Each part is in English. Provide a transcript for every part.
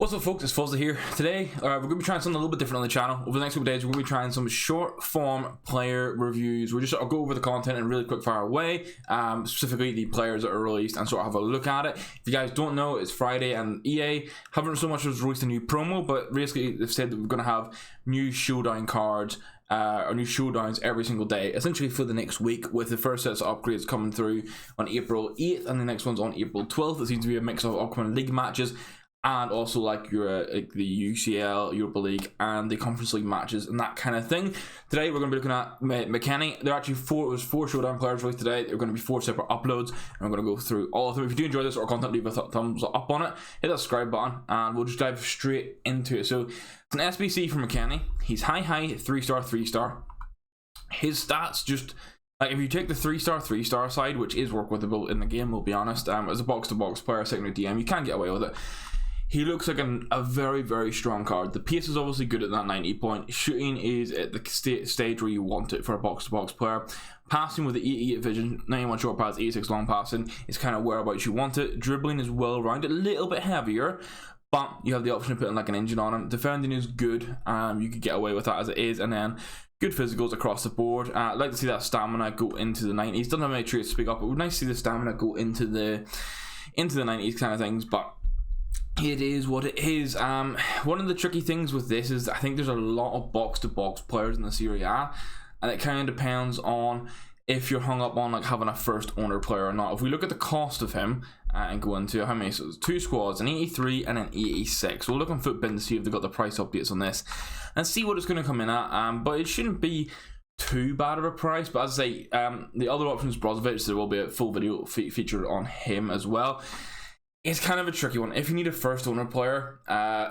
What's up, folks? It's Fuzzy here. Today, we're going to be trying something a little bit different on the channel. Over the next couple of days, we're going to be trying some short form player reviews. I'll go over the content in a really quick fire way, specifically the players that are released, and sort of have a look at it. If you guys don't know, it's Friday, and EA haven't so much as released a new promo, but basically they've said that we're going to have new Showdown cards, or new Showdowns every single day, essentially for the next week, with the first sets of upgrades coming through on April 8th, and the next one's on April 12th. It seems to be a mix of upcoming league matches, and also like your the UCL, Europa League, and the Conference League matches and that kind of thing. Today we're going to be looking at McKennie. There are actually four Showdown players released today. There are going to be 4 separate uploads, and we're going to go through all of them. If you do enjoy this or content, leave a thumbs up on it, hit that subscribe button, and we'll just dive straight into it. So it's an SBC for McKennie. He's high 3-star. His stats just, like, if you take the 3-star side, which is work withable in the game, we'll be honest, as a box-to-box player, secondary DM, you can get away with it. He looks like a very, very strong card. The pace is obviously good at that 90 point. Shooting is at the stage where you want it for a box-to-box player. Passing with the 88 vision, 91 short pass, 86 long passing is kind of whereabouts you want it. Dribbling is well-rounded, a little bit heavier, but you have the option of putting like an engine on him. Defending is good. You could get away with that as it is, and then good physicals across the board. I'd like to see that stamina go into the 90s. Doesn't have any traits to speak up, but it would be nice to see the stamina go into the 90s kind of things, but it is what it is. One of the tricky things with this is I think there's a lot of box-to-box players in the Serie A, and it kind of depends on if you're hung up on like having a first owner player or not. If we look at the cost of him and go into how many, so it's 2 squads, an 83 and an 86. We'll look on Footbin to see if they've got the price updates on this and see what it's going to come in at. But it shouldn't be too bad of a price. But as I say, the other option is Brozovic, so there will be a full video featured on him as well. It's kind of a tricky one. If you need a first owner player,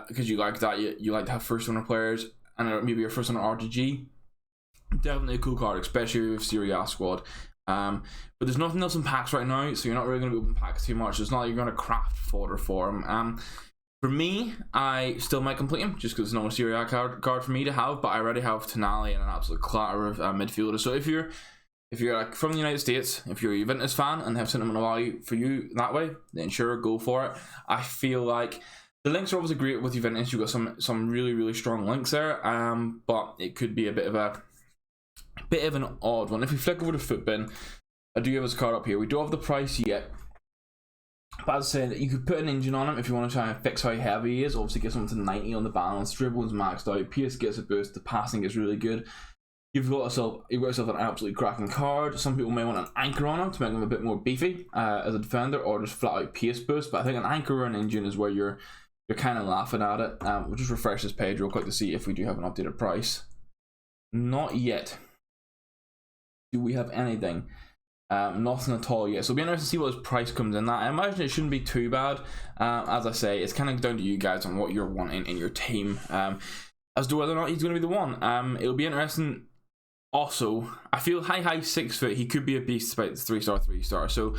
because you like that, you like to have first owner players, and maybe your first owner RTG, definitely a cool card, especially with Serie A squad. But there's nothing else in packs right now, so you're not really going to be open packs too much. It's not like you're going to craft fodder for him. For me, I still might complete him just because it's not a Serie A card for me to have, but I already have Tonali and an absolute clatter of midfielders. So if you're like from the United States, if you're a Juventus fan and have sentimental value for you that way, then sure, go for it. I feel like the links are obviously great with Juventus. You've got some really, really strong links there, but it could be a bit of an odd one. If we flick over to Footbin, I do have his card up here. We don't have the price yet, but as I said, you could put an engine on him if you want to try and fix how heavy he is. Obviously gets him to 90 on the balance, dribbling's maxed out, PS gets a boost, the passing is really good. You've got yourself an absolutely cracking card. Some people may want an anchor on him to make him a bit more beefy as a defender, or just flat out pace boost. But I think an anchor or an engine is where you're kind of laughing at it. We'll just refresh this page real quick to see if we do have an updated price. Not yet. Do we have anything? Nothing at all yet. So it'll be interesting to see what his price comes in at. I imagine it shouldn't be too bad. As I say, it's kind of down to you guys on what you're wanting in your team, as to whether or not he's going to be the one. It'll be interesting. Also, I feel high 6 foot, he could be a beast about 3-star. So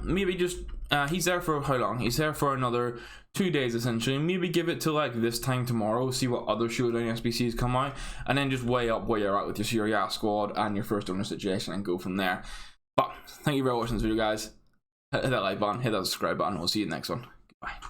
maybe just he's there for how long? He's there for another 2 days essentially. Maybe give it to like this time tomorrow, see what other Showdown SBCs come out, and then just weigh up where you're at with your Serie A squad and your first owner situation and go from there. But thank you for watching this video, guys. Hit that like button, hit that subscribe button. We'll see you in the next one. Goodbye.